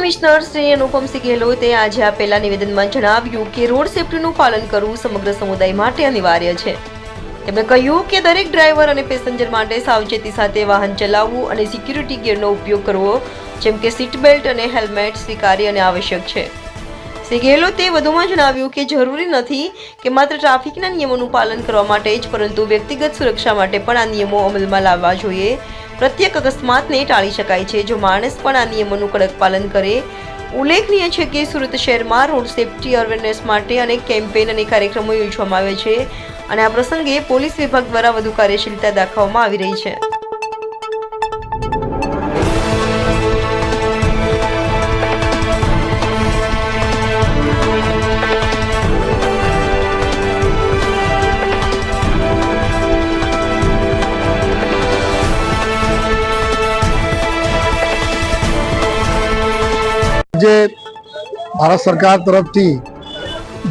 Commissioner Shri Anupamsinh ગેહલોતે આજે આપેલા નિવેદનમાં જણાવ્યું કે રોડ સેફ્ટીનું પાલન કરવું સમગ્ર સમુદાય માટે અનિવાર્ય છે। તેમણે કહ્યું કે દરેક ડ્રાઈવર અને પેસેન્જર માટે સાવચેતી સાથે વાહન ચલાવવું અને સિક્યુરિટી ગિયરનો ઉપયોગ કરવો જેમ કે સીટ બેલ્ટ અને હેલ્મેટ સ્વીકાર્ય અને આવશ્યક છે। શ્રી ગેહલોતે વધુમાં જણાવ્યું કે જરૂરી નથી કે માત્ર ટ્રાફિકના નિયમોનું પાલન કરવા માટે જ પરંતુ વ્યક્તિગત સુરક્ષા માટે પણ આ નિયમો અમલમાં લાવવા જોઈએ। પ્રત્યેક અકસ્માતને ટાળી શકાય છે જો માણસ પણ આ નિયમોનું કડક પાલન કરે। ઉલ્લેખનીય છે કે સુરત શહેરમાં રોડ સેફ્ટી અવેરનેસ માટે અનેક કેમ્પેન અને કાર્યક્રમો યોજવામાં આવે છે અને આ પ્રસંગે પોલીસ વિભાગ દ્વારા વધુ કાર્યશીલતા દાખવવામાં આવી રહી છે। જે ભારત સરકાર તરફથી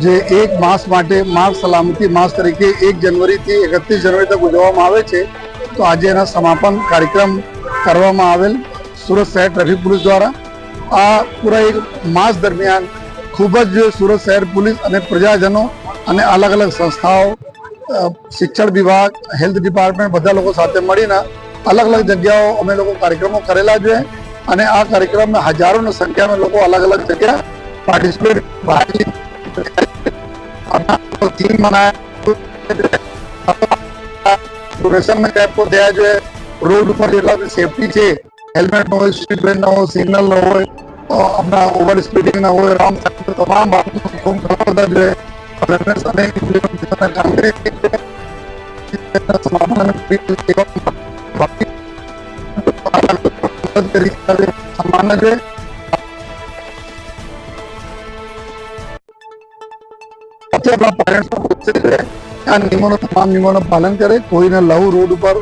જે એક માસ માટે માર્ગ સલામતી માસ તરીકે 1 જનવરીથી 31 જનવરી તક ઉજવવામાં આવે છે તો આજે એના સમાપન કાર્યક્રમ કરવામાં આવેલ સુરત શહેર ટ્રાફિક પોલીસ દ્વારા। આ પૂરા એક માસ દરમિયાન ખૂબ જ સુરત શહેર પોલીસ અને પ્રજાજનો અને અલગ અલગ સંસ્થાઓ શિક્ષણ વિભાગ હેલ્થ ડિપાર્ટમેન્ટ બધા લોકો સાથે મળીને અલગ અલગ જગ્યાઓ અમે લોકો કાર્યક્રમો કરેલા છે અને આ કાર્યક્રમમાં હજારોની સંખ્યામાં લોકો અલગ અલગ જગ્યા પાર્ટિસિપેટ थीम बनाया में कैप को दिया जो है रोड पर जेटला सेफ्टी है हेलमेट न हो सीट बेल्ट न हो सिग्नल न हो अपना ओवर स्पीडिंग न हो रॉन्ग साइड तमाम बातों को जो है अवेयरनेस અને ઇમ્પ્લિમેન્ટેશન કામગીરી સમાન છે। अपना पेरेंट्स आ नियमों तमाम नियमों पालन करे, कोई ने लहू रोड पर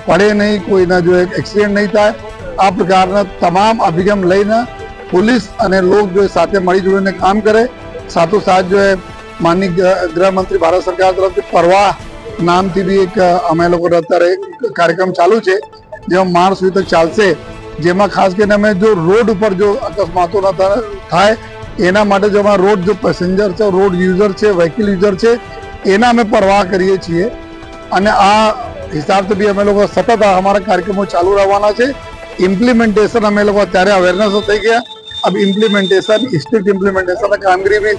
पड़े नहीं, कोई ना जो एक्सीडेंट नहीं थाय। आ प्रकार तमाम अभिगम लईने पुलिस અને लोग जो साथे मળી जुड़ीने काम करे। साथों साथ जो है माननीय गृह मंत्री भारत सरकार तरफ परवाह नाम थी भी एक अमे लोग कार्यक्रम चालू है जो मार्च સુધી तक ચાલશે જેમાં ખાસ કરીને અમે જો રોડ ઉપર જો અકસ્માતો ન થાય એના માટે જો અમારા રોડ જો પેસેન્જર છે રોડ યુઝર છે વ્હીકલ યુઝર છે એના અમે પરવાહ કરીએ છીએ અને આ હિસાબથી બી અમે લોકો સતત અમારા કાર્યક્રમો ચાલુ રહેવાના છે। ઇમ્પ્લિમેન્ટેશન અમે લોકો અત્યારે અવેરનેસ થઈ ગયા, अब इम्प्लीमेंटेशन स्ट्रिक्ट इम्प्लीमेंटेशन कामगिरी भी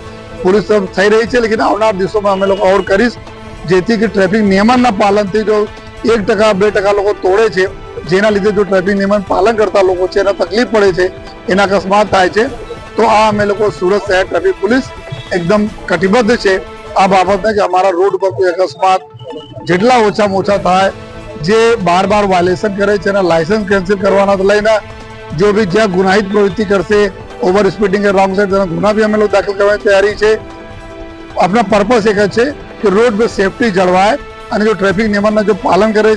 पुलिस तरफ થઈ રહી છે लेकिन આવનાર દિવસોમાં અમે લોકો और કરીશ જેથી કે ટ્રાફિક નિયમનના પાલનથી જો 1% 2% લોકો તોડે છે જેના લીધે જો ટ્રાફિક નિયમન પાલન કરતા લોકો છે એને તકલીફ પડે છે એના અકસ્માત થાય છે તો આ અમે લોકો સુરત શહેર ટ્રાફિક પોલીસ એકદમ કટિબદ્ધ છે આ બાબતને કે અમારા રોડ પર કોઈ અકસ્માત જેટલા ઓછામાં ઓછા થાય જે બાર વાયલેશન કરે છે એના લાયસન્સ કેન્સલ કરવાના લઈને जो भी ज्यादा गुनाहित प्रवृत्ति करते ओवर स्पीडिंग रॉन्ग साइड गुना भी हमें लोग दाखिल करने की तैयारी है। अपना पर्पस एक है कि रोड पे सेफ्टी जळवाय અને जो ट्रेफिक नियमन जो पालन करे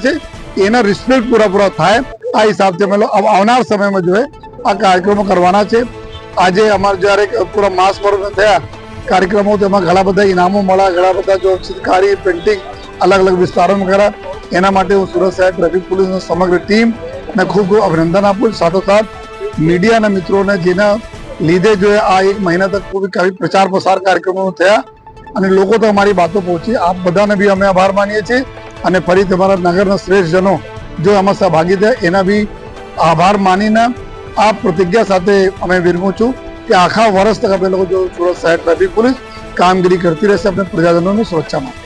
एना रिस्पेक्ट पूरा थाय आ हिसाब से અમે लोग अब આવનાર સમયમાં जो है आ कार्यक्रमों करवाना है। आज अमर जયારે पूरा मास पर्व થયા कार्यक्रमों तो घણા બધા इनामों મળ્યા, ઘણા બધા जो चित्रकारी पेंटिंग अलग अलग विस्तारों में करा एना માટે હું સુરત શહેર ટ્રાફિક પોલીસની સમગ્ર ટીમ ने खूब खूब अभिनंदन आपू। साथों साथ मीडिया ने मित्रों ने जेना लीधे जो है आ 1 महीना तक काफी प्रचार प्रसार कार्यक्रमों थया અને લોકો તો અમારી વાતો પહોંચી। આપ બધાને બી અમે આભાર માનીએ છીએ અને ફરી તમારા નગરના શ્રેષ્ઠ જનો જો આમાં સહભાગી થયા એના બી આભાર માનીને આ પ્રતિજ્ઞા સાથે અમે વિરમું છું કે આખા વર્ષ તક અમે લોકો જો સુરત શહેર ટ્રાફિક પોલીસ કામગીરી કરતી રહેશે अपने प्रजाजनों ની સુરક્ષા માટે।